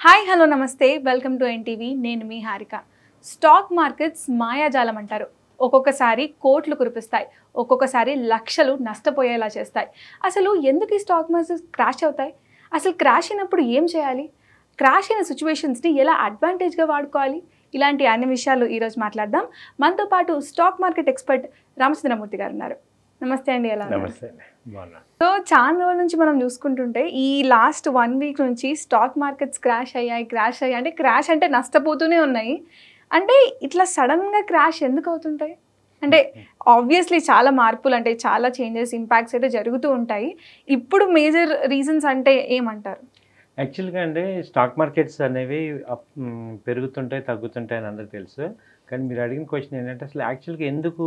Hi hello నమస్తే welcome to NTV నేను మీ Harika. Stock markets మాయాజాలం అంటారు. ఒక్కొక్కసారి కోట్లు కురిపిస్తాయి, ఒక్కొక్కసారి లక్షలు నష్టపోయేలా చేస్తాయి. అసలు ఎందుకు ఈ స్టాక్ మార్కెట్స్ క్రాష్ అవుతాయి? అసలు క్రాష్ అయినప్పుడు ఏం చేయాలి? క్రాష్ అయిన సిచ్యువేషన్స్ని ఎలా అడ్వాంటేజ్గా వాడుకోవాలి? ఇలాంటి అన్ని విషయాలు ఈరోజు మాట్లాడదాం. మనతో పాటు స్టాక్ మార్కెట్ ఎక్స్పర్ట్ రామచంద్రమూర్తి గారు ఉన్నారు. నమస్తే అండి. ఎలా ఉన్నారు? నమస్తే. సో చాలా రోజుల నుంచి మనం చూసుకుంటుంటే ఈ లాస్ట్ 1 వీక్ నుంచి స్టాక్ మార్కెట్స్ క్రాష్ అయ్యాయి అంటే క్రాష్ అంటే నష్టపోతూనే ఉన్నాయి. అంటే ఇట్లా సడన్గా క్రాష్ ఎందుకు అవుతుంటాయి? అంటే ఆబ్వియస్లీ చాలా మార్పులు అంటే చాలా చేంజెస్ ఇంపాక్ట్స్ అయితే జరుగుతూ ఉంటాయి. ఇప్పుడు మేజర్ రీజన్స్ అంటే ఏమంటారు? యాక్చువల్గా అండి స్టాక్ మార్కెట్స్ అనేవి పెరుగుతుంటాయి తగ్గుతుంటాయి అని అందరికీ తెలుసు. కానీ మీరు అడిగిన క్వశ్చన్ ఏంటంటే అసలు యాక్చువల్గా ఎందుకు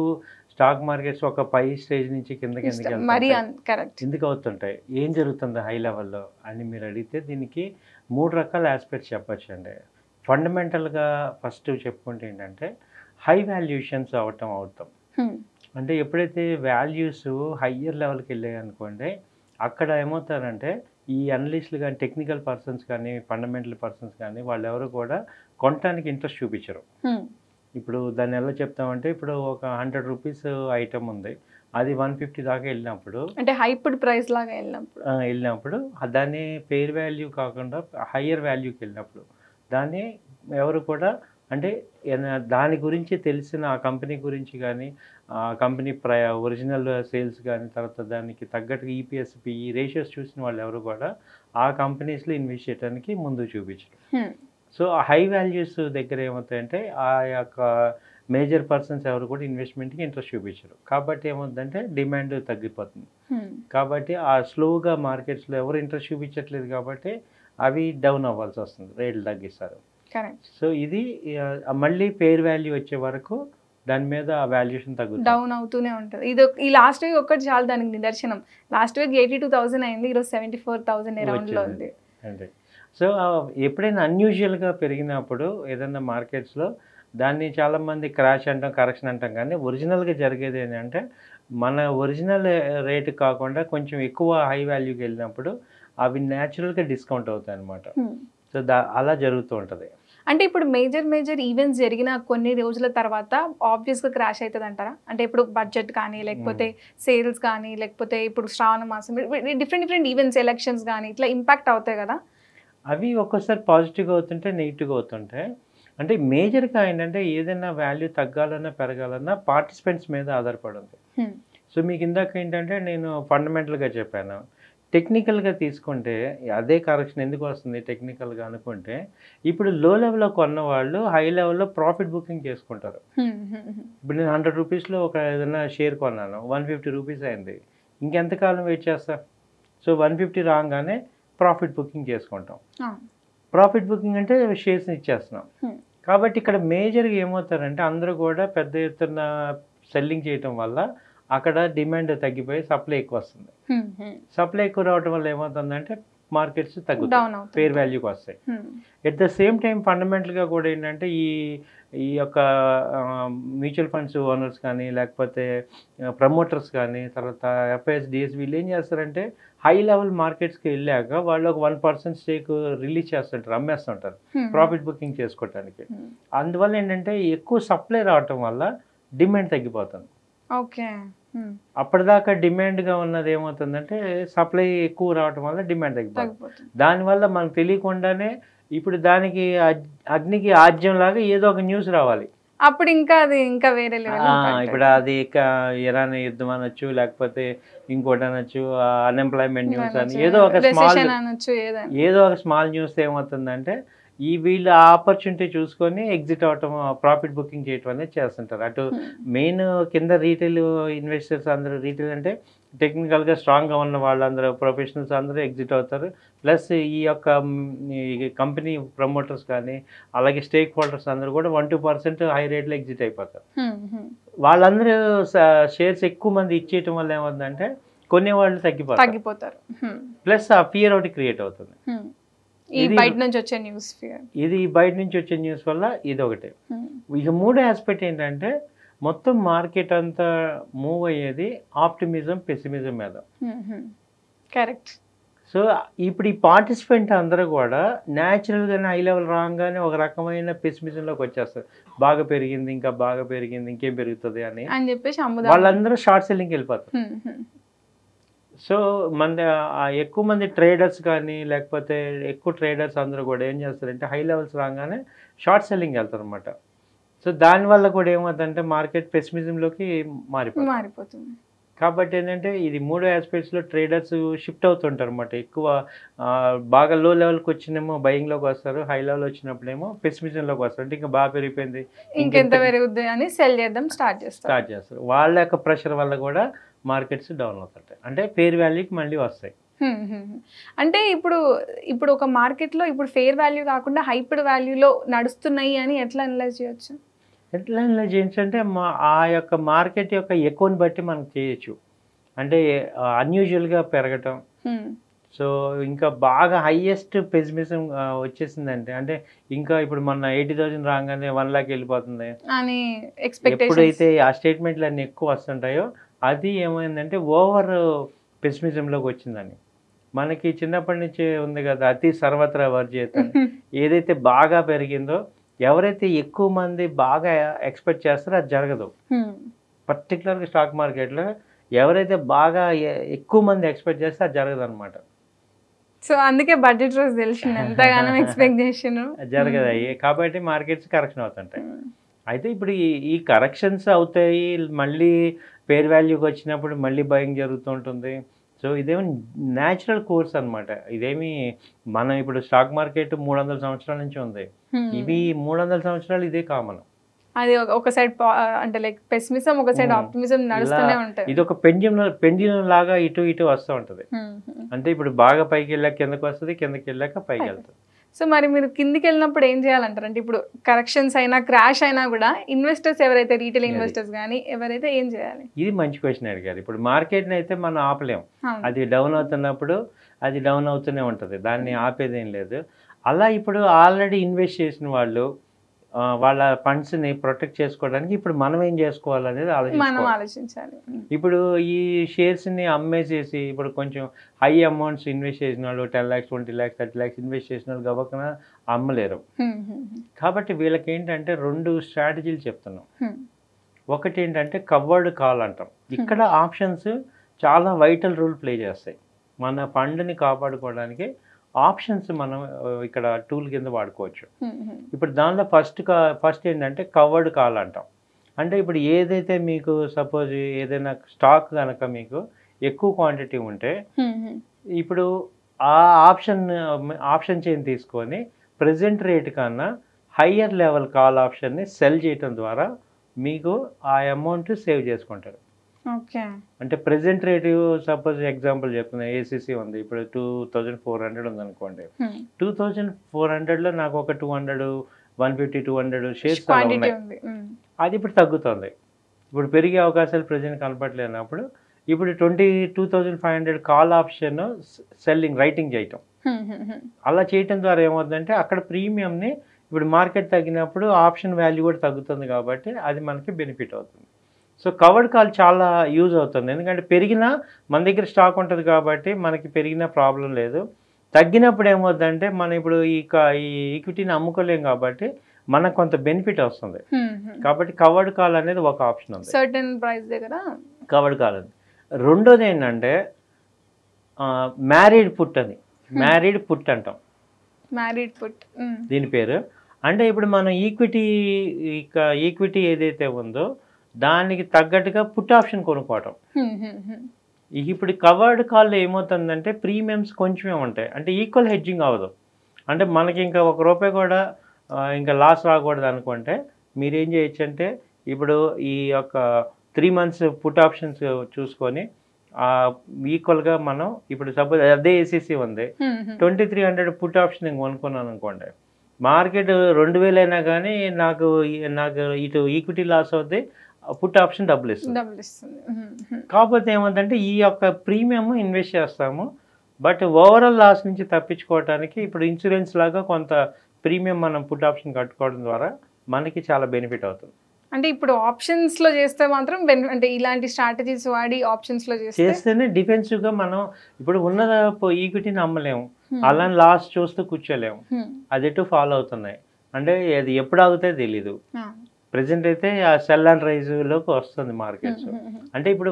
స్టాక్ మార్కెట్స్ ఒక పై స్టేజ్ నుంచి కిందకి ఎందుకు అవుతుంటాయి, ఏం జరుగుతుంది హై లెవెల్లో అని మీరు అడిగితే దీనికి 3 రకాల ఆస్పెక్ట్స్ చెప్పచ్చు అండి. ఫండమెంటల్గా ఫస్ట్ చెప్పుకుంటే ఏంటంటే హై వాల్యుయేషన్స్ అవుతాం. అంటే ఎప్పుడైతే వాల్యూస్ హయ్యర్ లెవెల్కి వెళ్ళాయి అనుకోండి, అక్కడ ఏమవుతారంటే ఈ అనలిస్టులు కానీ టెక్నికల్ పర్సన్స్ కానీ ఫండమెంటల్ పర్సన్స్ కానీ వాళ్ళు ఎవరు కూడా కొనడానికి ఇంట్రెస్ట్ చూపించరు. ఇప్పుడు దాన్ని ఎలా చెప్తామంటే ఇప్పుడు ఒక 100 రూపీస్ ఐటమ్ ఉంది, అది 150 దాకా వెళ్ళినప్పుడు అంటే హైప్డ్ ప్రైస్ లాగా వెళ్ళినప్పుడు దాన్ని పేర్ వాల్యూ కాకుండా హయ్యర్ వాల్యూకి వెళ్ళినప్పుడు దాన్ని ఎవరు కూడా అంటే దాని గురించి తెలిసిన ఆ కంపెనీ గురించి కానీ ఆ కంపెనీ ఒరిజినల్ సేల్స్ కానీ తర్వాత దానికి తగ్గట్టుగా ఈపీఎస్ పిఈ రేషియోస్ చూసిన వాళ్ళు ఎవరు కూడా ఆ కంపెనీస్లో ఇన్వెస్ట్ చేయడానికి ముందు చూపించరు. సో ఆ హై వాల్యూస్ దగ్గర ఏమవుతాయంటే ఆ యొక్క మేజర్ పర్సన్స్ ఎవరు కూడా ఇన్వెస్ట్మెంట్కి ఇంట్రెస్ట్ చూపించరు. కాబట్టి ఏమవుతుందంటే డిమాండ్ తగ్గిపోతుంది. కాబట్టి ఆ స్లోగా మార్కెట్స్లో ఎవరు ఇంట్రెస్ట్ చూపించట్లేదు కాబట్టి అవి డౌన్ అవ్వాల్సి వస్తుంది, రేట్లు తగ్గిస్తారు. సో ఇది మళ్ళీ పేర్ వాల్యూ వచ్చే వరకు దాని మీద ఆ వాల్యుయేషన్ తగ్గుతుంది, డౌన్ అవుతూనే ఉంటుంది. ఇది ఈ లాస్ట్ వీక్ ఒక్కటి చాలా దానికి నిదర్శనం. లాస్ట్ వీక్ 82,000 అయింది, ఈరోజు 74,000 అరౌండ్లో ఉంది. అంటే సో ఎప్పుడైనా అన్యూజువల్గా పెరిగినప్పుడు ఏదైనా మార్కెట్స్లో దాన్ని చాలామంది క్రాష్ అంటాం, కరెక్షన్ అంటాం. కానీ ఒరిజినల్గా జరిగేది ఏంటంటే మన ఒరిజినల్ రేటు కాకుండా కొంచెం ఎక్కువ హై వాల్యూకి వెళ్ళినప్పుడు అవి న్యాచురల్గా డిస్కౌంట్ అవుతాయి అన్నమాట. సో అలా జరుగుతూ ఉంటుంది. అంటే ఇప్పుడు మేజర్ ఈవెంట్స్ జరిగిన కొన్ని రోజుల తర్వాత ఆబ్వియస్గా క్రాష్ అవుతుంది అంటారా? అంటే ఇప్పుడు బడ్జెట్ కానీ లేకపోతే సేల్స్ కానీ లేకపోతే ఇప్పుడు శ్రావణ మాసం డిఫరెంట్ ఈవెంట్స్ ఎలక్షన్స్ కానీ ఇట్లా ఇంపాక్ట్ అవుతాయి కదా, అవి ఒక్కోసారి పాజిటివ్గా అవుతుంటే నెగిటివ్గా అవుతుంటాయి. అంటే మేజర్గా ఏంటంటే ఏదైనా వాల్యూ తగ్గాలన్నా పెరగాలన్నా పార్టిసిపెంట్స్ మీద ఆధారపడి ఉంది. సో మీకు ఇందాక ఏంటంటే నేను ఫండమెంటల్గా చెప్పాను. టెక్నికల్గా తీసుకుంటే అదే కరెక్షన్ ఎందుకు వస్తుంది టెక్నికల్గా అనుకుంటే, ఇప్పుడు లో లెవెల్లో కొన్న వాళ్ళు హై లెవెల్లో ప్రాఫిట్ బుకింగ్ చేసుకుంటారు. ఇప్పుడు నేను 100 రూపీస్లో ఒక ఏదైనా షేర్ కొన్నాను, 150 రూపీస్ అయింది, ఇంకెంతకాలం వెయిట్ చేస్తా? సో 150 రాగానే ప్రాఫిట్ బుకింగ్ చేసుకుంటాం. ప్రాఫిట్ బుకింగ్ అంటే షేర్స్ని ఇచ్చేస్తున్నాం. కాబట్టి ఇక్కడ మేజర్గా ఏమవుతారంటే అందరూ కూడా పెద్ద ఎత్తున సెల్లింగ్ చేయటం వల్ల అక్కడ డిమాండ్ తగ్గిపోయి సప్లై ఎక్కువ వస్తుంది. సప్లై ఎక్కువ రావడం వల్ల ఏమవుతుందంటే మార్కెట్స్ తగ్గుతాయి, ఫేర్ వాల్యూకి వస్తాయి. ఎట్ ద సేమ్ టైం ఫండమెంటల్గా కూడా ఏంటంటే ఈ యొక్క మ్యూచువల్ ఫండ్స్ ఓనర్స్ కానీ లేకపోతే ప్రమోటర్స్ కానీ తర్వాత ఎఫ్ఐఎస్ డిఎస్ వీళ్ళు ఏం చేస్తారంటే హై లెవెల్ మార్కెట్స్కి వెళ్ళాక వాళ్ళు ఒక 1% స్టేక్ రిలీజ్ చేస్తుంటారు, అమ్మేస్తుంటారు ప్రాఫిట్ బుకింగ్ చేసుకోవటానికి. అందువల్ల ఏంటంటే ఎక్కువ సప్లై రావటం వల్ల డిమాండ్ తగ్గిపోతుంది. ఓకే, అప్పటిదాకా డిమాండ్గా ఉన్నది ఏమవుతుందంటే సప్లై ఎక్కువ రావటం వల్ల డిమాండ్ తగ్గిపోతుంది. దానివల్ల మనకు తెలియకుండానే ఇప్పుడు దానికి అగ్నికి ఆజ్యం లాగా ఏదో ఒక న్యూస్ రావాలి, అప్పుడు ఇంకా వేరే లెవెల్. ఇప్పుడు అది ఇరాన్ యుద్ధం అనొచ్చు లేకపోతే ఇంకోటి అనొచ్చు, అన్ఎంప్లాయ్మెంట్ న్యూస్ అని ఏదో ఒక స్మాల్ న్యూస్ ఏమవుతుందంటే వీళ్ళు ఆపర్చునిటీ చూసుకొని ఎగ్జిట్ అవటం, ప్రాఫిట్ బుకింగ్ చేయటం అనేది చేస్తుంటారు. అటు మెయిన్ కింద రీటైల్ ఇన్వెస్టర్స్ అందరూ, రీటైల్ అంటే టెక్నికల్గా స్ట్రాంగ్గా ఉన్న వాళ్ళందరూ ప్రొఫెషనల్స్ అందరూ ఎగ్జిట్ అవుతారు. ప్లస్ ఈ యొక్క కంపెనీ ప్రమోటర్స్ కానీ అలాగే స్టేక్ హోల్డర్స్ అందరూ కూడా 1-2% హై రేట్లో ఎగ్జిట్ అయిపోతారు. వాళ్ళందరూ షేర్స్ ఎక్కువ మంది ఇచ్చేయటం వల్ల ఏమవుతుందంటే కొనేవాళ్ళు తగ్గిపోతారు. ప్లస్ ఆ ఫియర్ ఒకటి క్రియేట్ అవుతుంది. ఇది బయట నుంచి వచ్చే న్యూస్ వల్ల ఇది ఒకటి. ఇక 3వ ఆస్పెక్ట్ ఏంటంటే మొత్తం మార్కెట్ అంతా మూవ్ అయ్యేది ఆప్టిమిజం పెసిమిజం మీద. కరెక్ట్. సో ఇప్పుడు ఈ పార్టిసిపెంట్ అందరూ కూడా న్యాచురల్గానే హై లెవెల్ రాగానే ఒక రకమైన పెసిమిజంలోకి వచ్చేస్తారు. బాగా పెరిగింది, ఇంకా బాగా పెరిగింది, ఇంకేం పెరుగుతుంది అని చెప్పేసి వాళ్ళందరూ షార్ట్ సెల్లింగ్కి వెళ్ళిపోతారు. సో ఎక్కువ మంది ట్రేడర్స్ కానీ లేకపోతే ఎక్కువ ట్రేడర్స్ అందరూ కూడా ఏం చేస్తారంటే హై లెవెల్స్ రాగానే షార్ట్ సెల్లింగ్ వెళ్తారు అనమాట. సో దానివల్ల కూడా ఏమవుతుందంటే మార్కెట్ పెసిమిజంలోకి మారిపోతుంది. కాబట్టి ఏంటంటే ఇది 3 ఆస్పెక్ట్స్లో ట్రేడర్స్ షిఫ్ట్ అవుతుంటారు అనమాట. ఎక్కువ బాగా లో లెవెల్కి వచ్చినేమో బయింగ్లోకి వస్తారు, హై లెవెల్ వచ్చినప్పుడేమో పెసిమిజంలోకి వస్తారు. అంటే ఇంకా బాగా పెరిగిపోయింది, ఇంకెంత పెరుగుద్ది అని సెల్ చేద్దాం స్టార్ట్ చేస్తారు. వాళ్ళ యొక్క ప్రెషర్ వల్ల కూడా మార్కెట్స్ డౌన్ అవుతుంటాయి, అంటే ఫేర్ వాల్యూకి మళ్ళీ వస్తాయి. అంటే ఇప్పుడు ఒక మార్కెట్లో ఇప్పుడు ఫేర్ వాల్యూ కాకుండా హైప్డ్ వాల్యూలో నడుస్తున్నాయి అని ఎట్లా అనలైజ్ చేయొచ్చు? ఎట్లా అనలైజ్ చేయొచ్చు అంటే ఆ యొక్క మార్కెట్ యొక్క ఎక్కువని బట్టి మనం చేయొచ్చు. అంటే అన్యూజువల్గా పెరగటం, సో ఇంకా బాగా హైయెస్ట్ పెసిమిజం వచ్చేసిందంటే, అంటే ఇంకా ఇప్పుడు మొన్న 80,000 రాగానే 1 lakh వెళ్ళిపోతుంది అని ఎప్పుడైతే ఆ స్టేట్మెంట్లు అన్నీ ఎక్కువ వస్తుంటాయో అది ఏమైందంటే ఓవర్ పెసిమిజంలోకి వచ్చిందని. మనకి చిన్నప్పటి నుంచి ఉంది కదా, అతి సర్వత్రా వర్జేత. ఏదైతే బాగా పెరిగిందో, ఎవరైతే ఎక్కువ మంది బాగా ఎక్స్పెక్ట్ చేస్తారో అది జరగదు. పర్టికులర్గా స్టాక్ మార్కెట్లో ఎవరైతే బాగా ఎక్కువ మంది ఎక్స్పెక్ట్ చేస్తే అది జరగదు అనమాట. సో అందుకే బడ్జెట్ రోజు తెలిసింది ఎంతగానో ఎక్స్పెక్ట్ చేసాను జరగదు అయ్యి, కాబట్టి మార్కెట్స్ కరెక్షన్ అవుతుంటాయి. అయితే ఇప్పుడు ఈ కరెక్షన్స్ అవుతాయి, మళ్ళీ ఫేర్ వాల్యూకి వచ్చినప్పుడు మళ్ళీ బయింగ్ జరుగుతూ ఉంటుంది. సో ఇదేమో న్యాచురల్ కోర్స్ అనమాట. ఇదేమి మనం ఇప్పుడు స్టాక్ మార్కెట్ 300 సంవత్సరాల నుంచి ఉంది, ఇవి 300 సంవత్సరాలు ఇదే కామన్. అది ఒక సైడ్ అంటే లైక్ పెసిమిజం, ఒక సైడ్ ఆప్టిమిజం నడుస్తూనే ఉంటాయి. ఇది ఒక పెండ్యులం లాగా ఇటు ఇటు వస్తూ ఉంటుంది. అంటే ఇప్పుడు బాగా పైకి వెళ్ళాక కిందకి వస్తుంది, కిందకి వెళ్ళాక పైకి వెళ్తుంది. సో మరి మీరు కిందికి వెళ్ళినప్పుడు ఏం చేయాలంటారు? అంటే ఇప్పుడు కరెక్షన్స్ అయినా క్రాష్ అయినా కూడా ఇన్వెస్టర్స్ ఎవరైతే రీటైల్ ఇన్వెస్టర్స్ కానీ ఎవరైతే ఏం చేయాలి? ఇది మంచి క్వశ్చన్ అడిగారు. ఇప్పుడు మార్కెట్ని అయితే మనం ఆపలేం, అది డౌన్ అవుతున్నప్పుడు అది డౌన్ అవుతూనే ఉంటుంది, దాన్ని ఆపేదేం లేదు. అలా ఇప్పుడు ఆల్రెడీ ఇన్వెస్ట్ చేసిన వాళ్ళు వాళ్ళ ఫండ్స్ని ప్రొటెక్ట్ చేసుకోవడానికి ఇప్పుడు మనం ఏం చేసుకోవాలనేది ఆలోచించాలి. ఇప్పుడు ఈ షేర్స్ని అమ్మేసేసి ఇప్పుడు కొంచెం హై అమౌంట్స్ ఇన్వెస్ట్ చేసిన వాళ్ళు 10 lakhs 20 lakhs 30 lakhs ఇన్వెస్ట్ చేసిన వాళ్ళు గబక్కన అమ్మలేరు. కాబట్టి వీళ్ళకి ఏంటంటే 2 స్ట్రాటజీలు చెప్తున్నాం. ఒకటి ఏంటంటే కవర్డ్ కాల్ అంటాం. ఇక్కడ ఆప్షన్స్ చాలా వైటల్ రోల్ ప్లే చేస్తాయి. మన ఫండ్ని కాపాడుకోవడానికి ఆప్షన్స్ మనం ఇక్కడ టూల్ కింద వాడుకోవచ్చు. ఇప్పుడు దానిలో ఫస్ట్ ఏంటంటే కవర్డ్ కాల్ అంటాం. అంటే ఇప్పుడు ఏదైతే మీకు సపోజ్ ఏదైనా స్టాక్ కనుక మీకు ఎక్కువ క్వాంటిటీ ఉంటే ఇప్పుడు ఆ ఆప్షన్ చైన్ తీసుకొని ప్రెజెంట్ రేట్ కన్నా హయ్యర్ లెవెల్ కాల్ ఆప్షన్ని సెల్ చేయటం ద్వారా మీకు ఆ అమౌంట్ సేవ్ చేసుకుంటారు. అంటే ప్రెజెంట్ రేటు సపోజ్ ఎగ్జాంపుల్ చెప్తున్నా, ఏసీసీ ఉంది ఇప్పుడు 2400 ఉంది అనుకోండి. 2400లో నాకు ఒక 200 150 200 షేర్స్ ఉన్నాయి, అది ఇప్పుడు తగ్గుతుంది. ఇప్పుడు పెరిగే అవకాశాలు ప్రజెంట్ కనపడలేనప్పుడు ఇప్పుడు 22,500 కాల్ ఆప్షన్ సెల్లింగ్ రైటింగ్ చేయటం, అలా చేయటం ద్వారా ఏమవుతుందంటే అక్కడ ప్రీమియంని ఇప్పుడు మార్కెట్ తగ్గినప్పుడు ఆప్షన్ వాల్యూ కూడా తగ్గుతుంది, కాబట్టి అది మనకి బెనిఫిట్ అవుతుంది. సో కవర్డ్ కాల్ చాలా యూజ్ అవుతుంది, ఎందుకంటే పెరిగినా మన దగ్గర స్టాక్ ఉంటుంది కాబట్టి మనకి పెరిగినా ప్రాబ్లం లేదు. తగ్గినప్పుడు ఏమవుతుందంటే మనం ఇప్పుడు ఈ ఈక్విటీని అమ్ముకోలేం కాబట్టి మనకు కొంత బెనిఫిట్ వస్తుంది. కాబట్టి కవర్డ్ కాల్ అనేది ఒక ఆప్షన్ ఉంది సర్టెన్ ప్రైస్ దగ్గర కవర్డ్ కాల్ అని. రెండోది ఏంటంటే మ్యారీడ్ పుట్ అని, మ్యారీడ్ పుట్ అంటాం, మ్యారీడ్ పుట్ దీని పేరు. అంటే ఇప్పుడు మనం ఈక్విటీ ఏదైతే ఉందో దానికి తగ్గట్టుగా పుట్ ఆప్షన్ కొనుక్కోవటం. ఇప్పుడు కవర్డ్ కాల్లో ఏమవుతుందంటే ప్రీమియమ్స్ కొంచెమే ఉంటాయి, అంటే ఈక్వల్ హెడ్జింగ్ అవ్వదు. అంటే మనకి ఇంకా ₹1 కూడా ఇంకా లాస్ రాకూడదు అనుకుంటే మీరేం చేయొచ్చు అంటే ఇప్పుడు ఈ యొక్క 3 months పుట్ ఆప్షన్స్ చూసుకొని ఈక్వల్గా మనం ఇప్పుడు సపోజ్ అదే ఏసీసీ ఉంది 2300 పుట్ ఆప్షన్ కొనుక్కున్నాను అనుకోండి, మార్కెట్ 2000 అయినా కానీ నాకు ఇటు ఈక్విటీ లాస్ అవుద్ది, పుట్ ఆప్షన్ డబ్బులు ఇస్తుంది. కాకపోతే ఏమంటే ఈ యొక్క ప్రీమియం ఇన్వెస్ట్ చేస్తాము, బట్ ఓవరాల్ లాస్ నుంచి తప్పించుకోవడానికి ఇప్పుడు ఇన్సూరెన్స్ లాగా కొంత ప్రీమియం మనం పుట్ ఆప్షన్ కట్టుకోవడం ద్వారా మనకి చాలా బెనిఫిట్ అవుతుంది. అంటే ఇప్పుడు ఆప్షన్స్ లో చేస్తే మాత్రం అంటే ఇలాంటి స్ట్రాటజీస్ వాడి ఆప్షన్స్ లో చేస్తేనే డిఫెన్సివ్ గా మనం ఇప్పుడు ఉన్న ఈక్విటీని అమ్మలేము, అలా లాస్ చూస్తూ కూర్చోలేము, అది ఎటు ఫాలో అవుతున్నాయి అంటే అది ఎప్పుడు ఆగుతాయో తెలీదు. ప్రెసెంట్ అయితే ఆ సెల్ అండ్ రైజ్ లోకి వస్తుంది మార్కెట్స్. అంటే ఇప్పుడు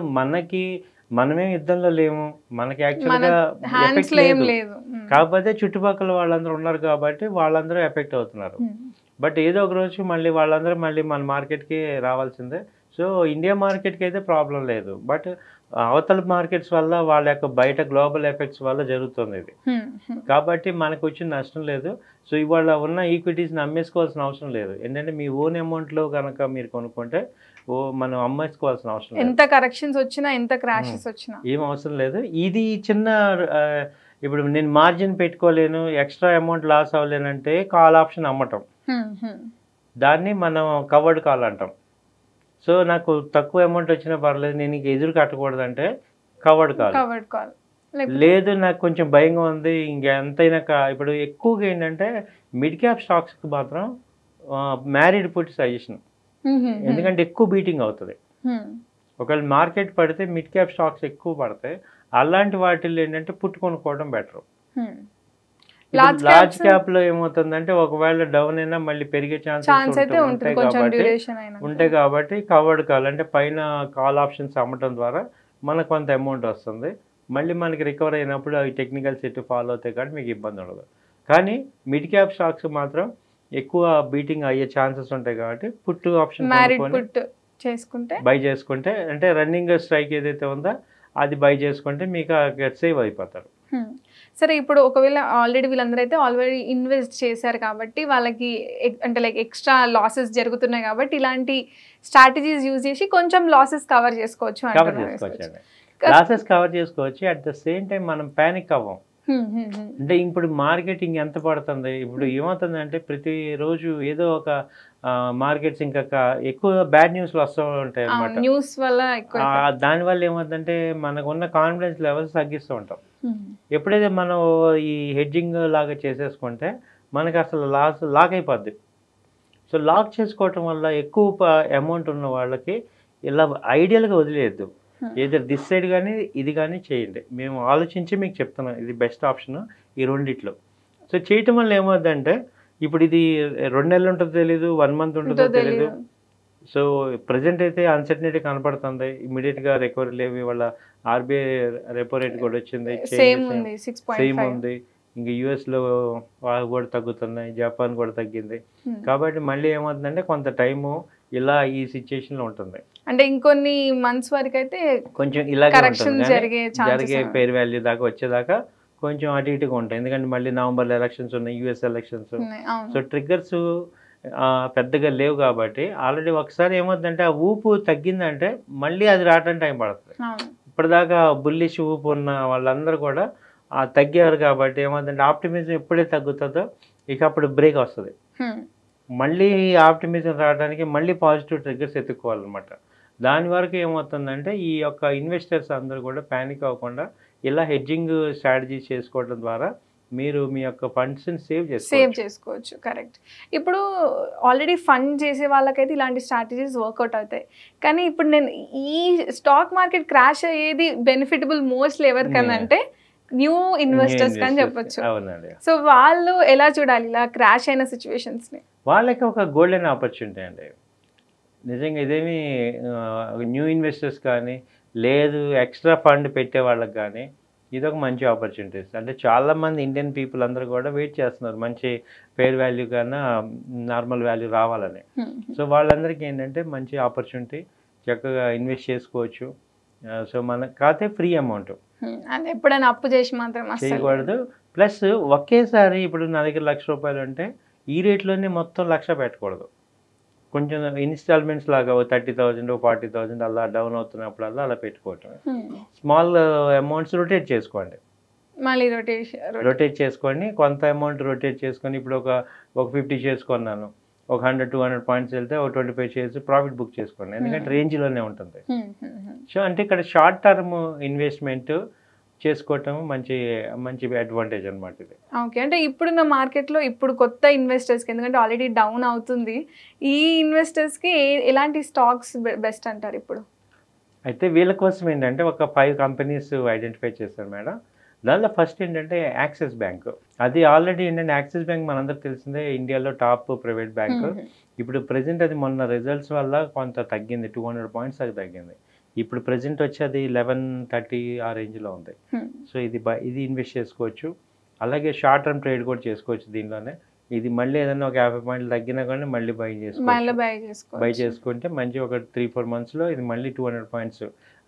మనమే యుద్ధంలో లేము, మనకి యాక్చువల్గా ఎఫెక్ట్ లేదు, కాకపోతే చుట్టుపక్కల వాళ్ళందరూ ఉన్నారు కాబట్టి వాళ్ళందరూ ఎఫెక్ట్ అవుతున్నారు. బట్ ఏదో ఒక రోజు మళ్ళీ వాళ్ళందరూ మళ్ళీ మన మార్కెట్కి రావాల్సిందే. సో ఇండియా మార్కెట్కి అయితే ప్రాబ్లం లేదు, బట్ అవతల మార్కెట్స్ వల్ల వాళ్ళ యొక్క బయట గ్లోబల్ ఎఫెక్ట్స్ వల్ల జరుగుతుంది ఇది. కాబట్టి మనకు వచ్చిన నష్టం లేదు. సో ఇవాళ ఉన్న ఈక్విటీస్ని అమ్మేసుకోవాల్సిన అవసరం లేదు. ఏంటంటే మీ ఓన్ అమౌంట్లో కనుక మీరు కొనుక్కుంటే మనం అమ్మేసుకోవాల్సిన అవసరం లేదు. ఎంత కరెక్షన్స్ వచ్చినా ఎంత క్రాషెస్ వచ్చినా ఏం అవసరం లేదు. ఇది చిన్న ఇప్పుడు నేను మార్జిన్ పెట్టుకోలేను, ఎక్స్ట్రా అమౌంట్ లాస్ అవ్వలేనంటే కాల్ ఆప్షన్ అమ్మటం, దాన్ని మనం కవర్డ్ కాల్ అంటాం. సో నాకు తక్కువ అమౌంట్ వచ్చినా పర్లేదు, నేను ఇంక ఎదురు కట్టకూడదంటే కవర్డ్ కాల్. లేదు నాకు కొంచెం భయంగా ఉంది ఇంకెంతైనా ఇప్పుడు ఎక్కువగా ఏంటంటే మిడ్ క్యాప్ స్టాక్స్కి మాత్రం మ్యారీడ్ పుట్ సజెషన్, ఎందుకంటే ఎక్కువ బీటింగ్ అవుతుంది. ఒకవేళ మార్కెట్ పడితే మిడ్ క్యాప్ స్టాక్స్ ఎక్కువ పడతాయి, అలాంటి వాటిల్లో ఏంటంటే పుట్టు కొనుక్కోవడం బెటర్. లార్జ్ క్యాప్ లో ఏమవుతుందంటే ఒకవేళ డౌన్ అయినా మళ్ళీ పెరిగే ఛాన్సెస్ ఉంటాయి కాబట్టి కవర్డ్ కాల్ అంటే పైన కాల్ ఆప్షన్స్ అమ్మటం ద్వారా మనకు కొంత అమౌంట్ వస్తుంది. మళ్ళీ మనకి రికవర్ అయినప్పుడు అవి టెక్నికల్ సెట్ ఫాలో అవుతాయి కాబట్టి మీకు ఇబ్బంది ఉండదు. కానీ మిడ్ క్యాప్ స్టాక్స్ మాత్రం ఎక్కువ బీటింగ్ అయ్యే ఛాన్సెస్ ఉంటాయి కాబట్టి పుట్టు ఆప్షన్ బై చేసుకుంటే అంటే రన్నింగ్ స్ట్రైక్ ఏదైతే ఉందో అది బై చేసుకుంటే మీకు సేవ్ అయిపోతారు. సరే ఇప్పుడు ఒకవేళ ఆల్రెడీ వీళ్ళందరూ అయితే ఆల్రెడీ ఇన్వెస్ట్ చేశారు కాబట్టి వాళ్ళకి అంటే లైక్ ఎక్స్ట్రా లాసెస్ జరుగుతున్నాయి కాబట్టి ఇలాంటి స్ట్రాటజీస్ యూజ్ చేసి కొంచెం లాసెస్ కవర్ చేసుకోవచ్చు. లాసెస్ కవర్ చేసుకోవచ్చు. అట్ ద సేమ్ టైం మనం ప్యానిక్ అవ్వం. అంటే ఇప్పుడు మార్కెటింగ్ ఎంత పడుతుంది, ఇప్పుడు ఏమవుతుందంటే ప్రతిరోజు ఏదో ఒక మార్కెట్స్ ఇంకా ఎక్కువ బ్యాడ్ న్యూస్లు వస్తూ ఉంటాయి అన్నమాట. న్యూస్ వల్ల దానివల్ల ఏమవుతుందంటే మనకున్న కాన్ఫిడెన్స్ లెవెల్స్ తగ్గిస్తూ ఉంటాం. ఎప్పుడైతే మనం ఈ హెడ్జింగ్ లాగా చేసేసుకుంటే మనకి అసలు లాక్ అయిపోద్ది. సో లాక్ చేసుకోవటం వల్ల ఎక్కువ అమౌంట్ ఉన్న వాళ్ళకి ఇలా ఐడియల్గా వదిలేయద్దు, ఏదో దిస్ సైడ్ కానీ ఇది కానీ చేయండి. మేము ఆలోచించి మీకు చెప్తున్నాం ఇది బెస్ట్ ఆప్షన్ ఈ రెండిట్లో. సో చేయటం వల్ల ఏమవుతుందంటే ఇప్పుడు ఇది 2 నెలలు ఉంటుందో తెలీదు, 1 మంత్ ఉంటుందో తెలీదు. సో ప్రజెంట్ అయితే అన్సర్టనిటీ కనపడుతుంది, ఇమీడియట్గా రికవరీ లేవు. వాళ్ళ ఆర్బీఐ రెపో రేట్ కూడా వచ్చింది, సేమ్ ఉంది. ఇంకా యుఎస్లో కూడా తగ్గుతున్నాయి, జపాన్ కూడా తగ్గింది. కాబట్టి మళ్ళీ ఏమవుతుందంటే కొంత టైము ఇలా ఈ సిచ్యుయేషన్లో ఉంటుంది. అంటే ఇంకొన్ని మంత్స్ వరకు అయితే కొంచెం ఇలాగే జరిగే ఫెయిర్ వాల్యూ దాకా వచ్చేదాకా కొంచెం అటు ఇటుగా ఉంటాయి. ఎందుకంటే మళ్ళీ నవంబర్లో ఎలక్షన్స్ ఉన్నాయి, యుఎస్ ఎలక్షన్స్. సో ట్రిగ్గర్స్ పెద్దగా లేవు కాబట్టి ఆల్రెడీ ఒకసారి ఏమవుతుందంటే ఆ ఊపు తగ్గిందంటే మళ్ళీ అది రావడానికి టైం పడుతుంది. ఇప్పటిదాకా బుల్లిష్ ఊపు ఉన్న వాళ్ళందరూ కూడా తగ్గారు కాబట్టి ఏమవుతుందంటే ఆప్టిమిజం ఎప్పుడైతే తగ్గుతుందో ఇక అప్పుడు బ్రేక్ వస్తుంది. మళ్ళీ ఆప్టిమిజం రావడానికి మళ్ళీ పాజిటివ్ ట్రిగ్గర్స్ ఎత్తుక్కోవాలన్నమాట. దాని వరకు ఏమవుతుందంటే ఈ యొక్క ఇన్వెస్టర్స్ అందరూ కూడా ప్యానిక్ అవ్వకుండా ఇలా హెడ్జింగ్ స్ట్రాటజీ చేసుకోవడం ద్వారా మీరు మీ యొక్క ఫండ్స్ని సేవ్ చేసుకోవచ్చు. కరెక్ట్. ఇప్పుడు ఆల్రెడీ ఫండ్ చేసే వాళ్ళకైతే ఇలాంటి స్ట్రాటజీస్ వర్కౌట్ అవుతాయి. కానీ ఇప్పుడు నేను ఈ స్టాక్ మార్కెట్ క్రాష్ అయ్యేది బెనిఫిటబుల్ మోస్ట్లీ ఎవరికన్నా అంటే న్యూ ఇన్వెస్టర్స్ అని చెప్పొచ్చు. సో వాళ్ళు ఎలా చూడాలి ఇలా క్రాష్ అయిన సిచ్యువేషన్స్ని? వాళ్ళకి ఒక గోల్డెన్ ఆపర్చునిటీ అండి. నిజంగా ఇదేమి న్యూ ఇన్వెస్టర్స్ కానీ లేదు ఎక్స్ట్రా ఫండ్ పెట్టే వాళ్ళకి కానీ ఇదొక మంచి ఆపర్చునిటీస్. అంటే చాలామంది ఇండియన్ పీపుల్ అందరూ కూడా వెయిట్ చేస్తున్నారు మంచి ఫెయిర్ వాల్యూ కన్నా నార్మల్ వాల్యూ రావాలని. సో వాళ్ళందరికీ ఏంటంటే మంచి ఆపర్చునిటీ, చక్కగా ఇన్వెస్ట్ చేసుకోవచ్చు. సో మన కాతే ఫ్రీ అమౌంట్, ఎప్పుడైనా అప్పు చేసి మాత్రం చేయకూడదు. ప్లస్ ఒకేసారి ఇప్పుడు నా దగ్గర ₹1,00,000 ఉంటే ఈ రేట్లోనే మొత్తం 1,00,000 పెట్టకూడదు. కొంచెం ఇన్స్టాల్మెంట్స్ లాగా 30,000 40,000 అలా డౌన్ అవుతున్నప్పుడల్లా అలా పెట్టుకోవటం. స్మాల్ అమౌంట్స్ రొటేట్ చేసుకోండి, మళ్ళీ రొటేట్ చేసుకోండి. కొంత అమౌంట్ రొటేట్ చేసుకొని ఇప్పుడు ఒక 50 షేర్స్ కొన్నాను, ఒక 100-200 పాయింట్స్ వెళ్తే ఒక 25 షేర్స్ ప్రాఫిట్ బుక్ చేసుకోండి, ఎందుకంటే రేంజ్లోనే ఉంటుంది. సో అంటే ఇక్కడ షార్ట్ టర్మ్ ఇన్వెస్ట్మెంట్ చేసుకోవటం మంచి మంచి అడ్వాంటేజ్ అనమాట ఇది. ఓకే. అంటే ఇప్పుడున్న మార్కెట్‌లో ఇప్పుడు కొత్త ఇన్వెస్టర్స్‌కి ఎందుకంటే ఆల్రెడీ డౌన్ అవుతుంది. ఈ ఇన్వెస్టర్స్‌కి ఎలాంటి స్టాక్స్ బెస్ట్ అంటారు ఇప్పుడు? అయితే వీళ్ళ కోసం ఏంటంటే ఒక 5 కంపెనీస్ ఐడెంటిఫై చేశారు మేడం. దానిలో ఫస్ట్ ఏంటంటే యాక్సిస్ బ్యాంక్. అది ఆల్రెడీ ఏంటంటే యాక్సిస్ బ్యాంక్ మనందరికి తెలిసిందే ఇండియాలో టాప్ ప్రైవేట్ బ్యాంక్. ఇప్పుడు ప్రెజెంట్ అది మొన్న రిజల్ట్స్ వల్ల కొంత తగ్గింది, 200 పాయింట్స్ అది తగ్గింది. ఇప్పుడు ప్రెజెంట్ వచ్చి అది 1130 ఆ రేంజ్లో ఉంది. సో ఇది ఇన్వెస్ట్ చేసుకోవచ్చు. అలాగే షార్ట్ టర్మ్ ట్రేడ్ కూడా చేసుకోవచ్చు దీనిలోనే. ఇది మళ్ళీ ఏదైనా ఒక 50 పాయింట్లు తగ్గినా కానీ మళ్ళీ బై చేసుకోవచ్చు. బై చేసుకుంటే మంచి ఒక 3-4 మంత్స్లో ఇది మళ్ళీ 200 పాయింట్స్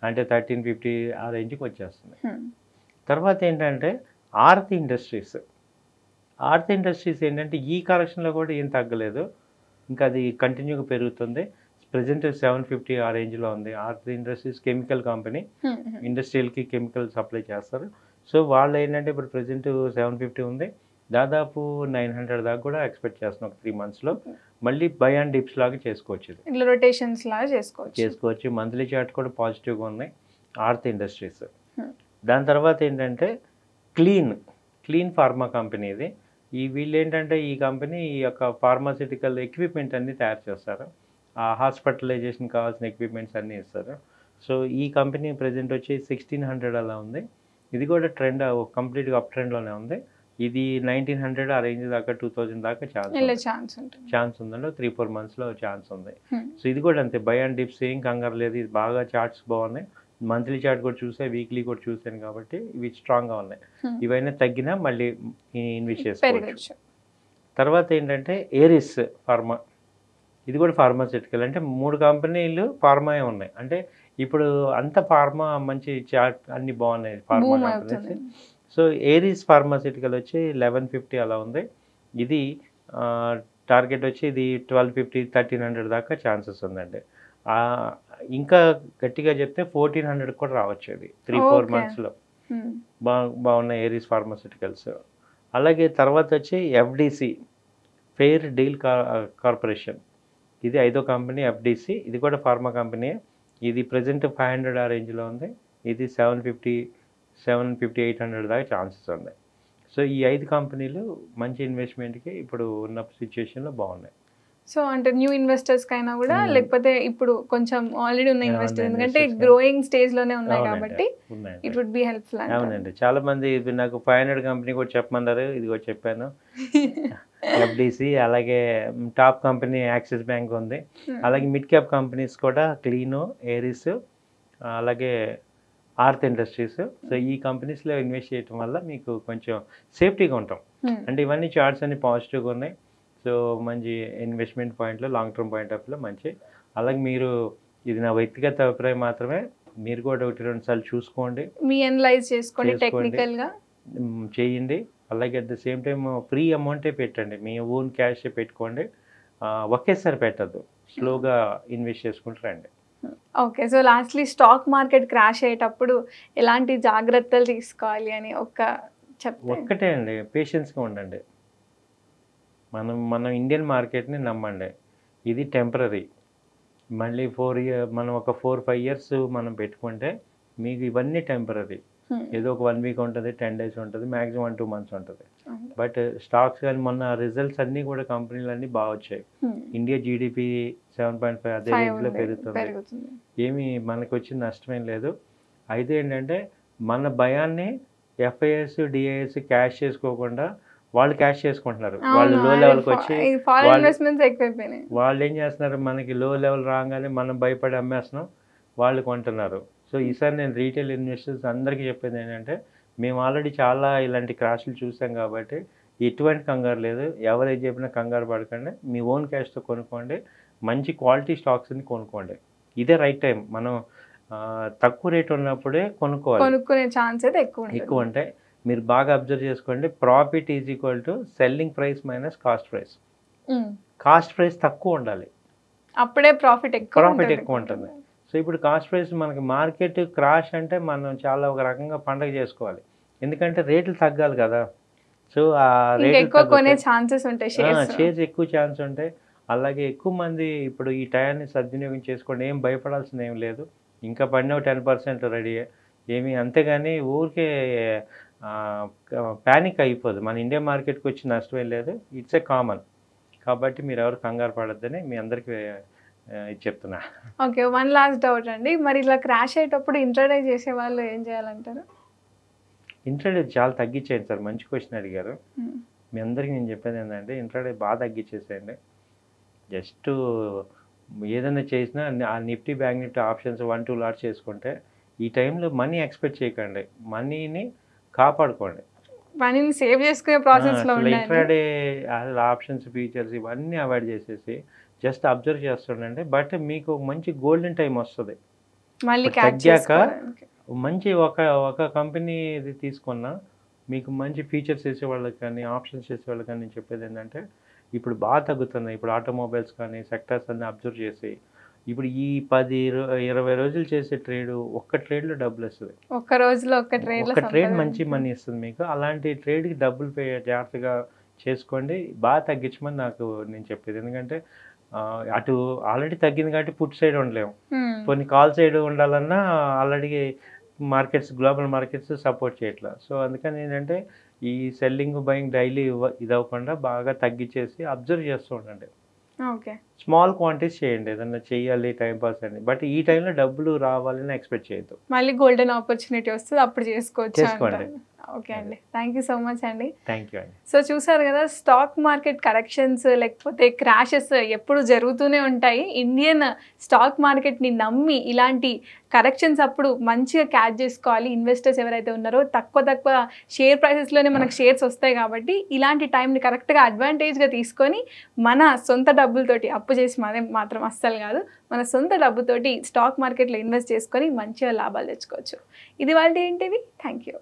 అంటే 1350 ఆ రేంజ్కి వచ్చేస్తుంది. తర్వాత ఏంటంటే ఆర్తి ఇండస్ట్రీస్. ఆర్తి ఇండస్ట్రీస్ ఏంటంటే ఈ కరెక్షన్లో కూడా ఏం తగ్గలేదు, ఇంకా అది కంటిన్యూగా పెరుగుతుంది. ప్రెజెంట్ 750 ఆ రేంజ్లో ఉంది. ఆర్తి ఇండస్ట్రీస్ కెమికల్ కంపెనీ, ఇండస్ట్రియల్కి కెమికల్ సప్లై చేస్తారు. సో వాళ్ళు ఏంటంటే ఇప్పుడు ప్రెజెంట్ 750 ఉంది, దాదాపు 900 దాకా కూడా ఎక్స్పెక్ట్ చేస్తున్నాం ఒక 3 మంత్స్లో. మళ్ళీ బై అండ్ డిప్స్ లాగా చేసుకోవచ్చు, ఇది రొటేషన్స్ లాగా చేసుకోవచ్చు. మంత్లీ చార్ట్ కూడా పాజిటివ్గా ఉన్నాయి ఆర్తి ఇండస్ట్రీస్. దాని తర్వాత ఏంటంటే క్లీన్ ఫార్మా కంపెనీ ఇది. వీళ్ళు ఏంటంటే ఈ కంపెనీ ఈ యొక్క ఫార్మాసిటికల్ ఎక్విప్మెంట్ అన్నీ తయారు చేస్తారు. హాస్పిటలైజేషన్ కావాల్సిన ఎక్విప్మెంట్స్ అన్నీ ఇస్తారు. సో ఈ కంపెనీ ప్రెజెంట్ వచ్చి 1600 అలా ఉంది. ఇది కూడా ట్రెండ్ కంప్లీట్గా అప్ ట్రెండ్లోనే ఉంది. ఇది 1900 ఆ రేంజ్ దాకా 2000 దాకా ఛాన్స్ ఉందండి. 3-4 మంత్స్లో ఛాన్స్ ఉంది. సో ఇది కూడా అంతే, బై అండ్ డిప్స్, ఏం కంగారు లేదు. ఇది బాగా చార్ట్స్ బాగున్నాయి. మంత్లీ చార్ట్ కూడా చూసా, వీక్లీ కూడా చూసాను కాబట్టి ఇవి స్ట్రాంగ్గా ఉన్నాయి. ఇవైనా తగ్గినా మళ్ళీ ఇన్వెస్ట్ చేసుకోవచ్చు. తర్వాత ఏంటంటే ఏరిస్ ఫార్మా. ఇది కూడా ఫార్మాసిటికల్. అంటే 3 కంపెనీలు ఫార్మా ఉన్నాయి. అంటే ఇప్పుడు అంత ఫార్మా మంచి చార్ట్ అన్ని బాగున్నాయి pharma companies. So Aries pharmaceutical వచ్చి 1150 అలా ఉంది. ఇది టార్గెట్ వచ్చి ఇది 1250-1300 దాకా ఛాన్సెస్ ఉందండి. ఇంకా గట్టిగా చెప్తే 1400 కూడా రావచ్చు. అది 3-4 మంత్స్లో బాగున్నాయి ఏరిస్ ఫార్మాసిటికల్స్. అలాగే తర్వాత వచ్చి ఎఫ్డిసి, ఫెయిర్ డీల్ కార్పొరేషన్. ఇది 5వ కంపెనీ ఎఫ్డిసి. ఇది కూడా ఫార్మా కంపెనీ. ఇది ప్రెజెంట్ 500 ఆ రేంజ్లో ఉంది. ఇది 750-800 దాకా ఛాన్సెస్ ఉన్నాయి. సో ఈ 5 కంపెనీలు మంచి ఇన్వెస్ట్మెంట్కి ఇప్పుడు ఉన్న సిచ్యువేషన్లో బాగున్నాయి. సో అంటే న్యూ ఇన్వెస్టర్స్ కైనా కూడా, లేకపోతే ఇప్పుడు కొంచెం ఆల్రెడీ ఉన్న ఇన్వెస్టర్స్, ఎందుకంటే గ్రోయింగ్ స్టేజ్ లోనే ఉన్నాయి కాబట్టి ఇట్ వుడ్ బి హెల్ప్ఫుల్. అవునండి, చాలా మంది నాకు 500 కంపెనీ కూడా చెప్పమన్నారు, ఇది కూడా చెప్పాను. ఎఫ్డిసి, అలాగే టాప్ కంపెనీ యాక్సిస్ బ్యాంక్ ఉంది. అలాగే మిడ్ క్యాప్ కంపెనీస్ కూడా క్లీనో, ఏరిస్, అలాగే ఆర్త్ ఇండస్ట్రీస్. సో ఈ కంపెనీస్లో ఇన్వెస్ట్ చేయడం వల్ల మీకు కొంచెం సేఫ్టీగా ఉంటాం. అంటే ఇవన్నీ చార్ట్స్ అన్ని పాజిటివ్గా ఉన్నాయి. సో మంచి ఇన్వెస్ట్మెంట్ పాయింట్లో, లాంగ్ టర్మ్ పాయింట్ ఆఫ్ వ్యూలో మంచి. అలాగే మీరు, ఇది నా వ్యక్తిగత అభిప్రాయం మాత్రమే, మీరు కూడా 1-2 సార్లు చూసుకోండి, మీ అనలైజ్ చేసుకోండి, టెక్నికల్గా చేయండి. అలాగే at the same time free అమౌంటే పెట్టండి, మీ ఓన్ క్యాష్ పెట్టుకోండి. ఒకేసారి పెట్టద్దు, స్లోగా ఇన్వెస్ట్ చేసుకుంటూ రండి. Okay. So lastly stock market crash అయ్యేటప్పుడు ఎలాంటి జాగ్రత్తలు తీసుకోవాలి అని ఒక్కటే అండి, పేషెన్స్గా ఉండండి. మనం ఇండియన్ మార్కెట్ని నమ్మండి. ఇది టెంపరీ. మళ్ళీ మనం ఒక 4-5 ఇయర్స్ మనం పెట్టుకుంటే మీకు ఇవన్నీ టెంపరీ. ఏదో ఒక 1 వీక్ ఉంటుంది, 10 డేస్ ఉంటుంది, మ్యాక్సిమం 1-2 మంత్స్ ఉంటుంది. బట్ స్టాక్స్ కానీ మొన్న రిజల్ట్స్ అన్నీ కూడా కంపెనీలు అన్నీ బాగా వచ్చాయి. ఇండియా జీడిపి 7.5 అదే రేంజ్లో పెరుగుతుంది. ఏమి మనకు వచ్చిన నష్టమేం లేదు. అయితే ఏంటంటే మన భయాన్ని ఎఫ్ఐఎస్, డిఐఎస్ క్యాష్ చేసుకోకుండా వాళ్ళు క్యాష్ చేసుకుంటున్నారు. వాళ్ళు లో లెవెల్కి వచ్చి వాళ్ళు ఏం చేస్తున్నారు, మనకి లో లెవెల్ రాగానే మనం భయపడి అమ్మేస్తున్నాం, వాళ్ళు కొంటున్నారు. సో ఈసారి నేను రీటైల్ ఇన్వెస్టర్స్ అందరికీ చెప్పేది ఏంటంటే, మేము ఆల్రెడీ చాలా ఇలాంటి క్రాష్లు చూసాం కాబట్టి ఎటువంటి కంగారు లేదు. ఎవరైతే చెప్పినా కంగారు పడకండి, మీ ఓన్ క్యాష్తో కొనుక్కోండి, మంచి క్వాలిటీ స్టాక్స్ని కొనుక్కోండి. ఇదే రైట్ టైం. మనం తక్కువ రేట్ ఉన్నప్పుడే కొనుక్కునే ఛాన్స్ అయితే ఎక్కువ ఉంటాయి. మీరు బాగా అబ్జర్వ్ చేసుకోండి, profit is equal to selling price minus cost price. Cost price తక్కువ ఉండాలి, అప్పుడే ప్రాఫిట్ ఎక్కువ ఉంటుంది. సో ఇప్పుడు కాస్ట్ ప్రైస్, మనకి మార్కెట్ క్రాష్ అంటే మనం చాలా ఒక రకంగా పండగ చేసుకోవాలి, ఎందుకంటే రేట్లు తగ్గాలి కదా. సో ఆ రేట్లు షేర్స్ ఎక్కువ ఛాన్స్ ఉంటాయి. అలాగే ఎక్కువ మంది ఇప్పుడు ఈ టయాన్ని సద్వినియోగం చేసుకోండి, ఏం భయపడాల్సింది ఏం లేదు. ఇంకా పడిన 10% రెడీ. ఏమి అంతేగాని ఊరికే ప్యానిక్ అయిపోదు. మన ఇండియా మార్కెట్కి వచ్చి నష్టం లేదు. It's a common. కాబట్టి మీరు ఎవరు కంగారు పడొద్దని మీ అందరికీ ఇది చెప్తున్నా. ఓకే, వన్ లాస్ట్ డౌట్ అండి. మరి ఇలా క్రాష్ అయ్యేటప్పుడు ఇంట్రాడే చేసే వాళ్ళు ఏం చేయాలంటారు? ఇంట్రాడే చాలా తగ్గించేయండి సార్. మంచి క్వశ్చన్ అడిగారు. మీ అందరికీ నేను చెప్పేది ఏంటంటే ఇంట్రాడే బాగా తగ్గించేసేయండి. జస్ట్ ఏదైనా చేసినా ఆ Nifty bank Nifty options 1-2 LADS చేసుకుంటే ఈ టైంలో మనీ ఎక్స్పెక్ట్ చేయకండి. మనీని కాపాడుకోండి. మనీని సేవ్ చేసుకునే ప్రాసెస్లో ఉండాలి. ఇంట్రాడే ఆప్షన్స్ ఫీచర్స్ ఇవన్నీ అవాయిడ్ చేసేసి జస్ట్ అబ్జర్వ్ చేస్తుండండి. బట్ మీకు మంచి గోల్డెన్ టైం వస్తుంది. మళ్ళీ తగ్గాక మంచి ఒక కంపెనీ ఇది తీసుకున్నా మీకు మంచి ఫీచర్స్ వేసేవాళ్ళకి కానీ ఆప్షన్స్ చేసేవాళ్ళకి కానీ నేను చెప్పేది ఏంటంటే ఇప్పుడు బాగా తగ్గుతున్నాయి. ఇప్పుడు ఆటోమొబైల్స్ కానీ సెక్టర్స్ అన్ని అబ్జర్వ్ చేసి ఇప్పుడు ఈ 10-20 రోజులు చేసే ట్రేడ్ ఒక్క ట్రేడ్లో డబ్బులు వస్తుంది. ఒక్క రోజులో ఒక ట్రేడ్ మంచి మనీ ఇస్తుంది మీకు. అలాంటి ట్రేడ్కి డబ్బులు జాగ్రత్తగా చేసుకోండి. బాగా తగ్గించమని నేను చెప్పేది. ఎందుకంటే అటు ఆల్రెడీ తగ్గింది కాబట్టి పుట్ సైడ్ ఉండలేము. కొన్ని కాల్ సైడ్ ఉండాలన్నా ఆల్రెడీ గ్లోబల్ మార్కెట్స్ సపోర్ట్ చేయట్లేదు. సో అందుకని ఏంటంటే ఈ సెల్లింగ్ బయింగ్ డైలీ ఇది అవ్వకుండా బాగా తగ్గించేసి అబ్జర్వ్ చేస్తూ ఉండండి. ఓకే, స్మాల్ క్వాంటిటీస్ చేయండి. ఏదన్నా చేయాలి టైంపాస్ అని. బట్ ఈ టైంలో డబ్బులు రావాలని ఎక్స్పెక్ట్ చేయొద్దు. మళ్ళీ గోల్డెన్ ఆపర్చునిటీ వస్తుంది, అప్పుడు చేసుకోండి. ఓకే అండి, థ్యాంక్ యూ సో మచ్ అండి. థ్యాంక్ యూ అండి. సో చూసారు కదా, స్టాక్ మార్కెట్ కరెక్షన్స్ లేకపోతే క్రాషెస్ ఎప్పుడు జరుగుతూనే ఉంటాయి. ఇండియన్ స్టాక్ మార్కెట్ని నమ్మి ఇలాంటి కరెక్షన్స్ అప్పుడు మంచిగా క్యాచ్ చేసుకోవాలి. ఇన్వెస్టర్స్ ఎవరైతే ఉన్నారో తక్కువ షేర్ ప్రైసెస్లోనే మనకు షేర్స్ వస్తాయి కాబట్టి ఇలాంటి టైంని కరెక్ట్గా అడ్వాంటేజ్గా తీసుకొని మన సొంత డబ్బులతోటి అప్పు చేసి మాత్రం అస్సలు కాదు, మన సొంత డబ్బుతోటి స్టాక్ మార్కెట్లో ఇన్వెస్ట్ చేసుకొని మంచిగా లాభాలు తెచ్చుకోవచ్చు. ఇది వాళ్ళ ఏంటివి. Thank you.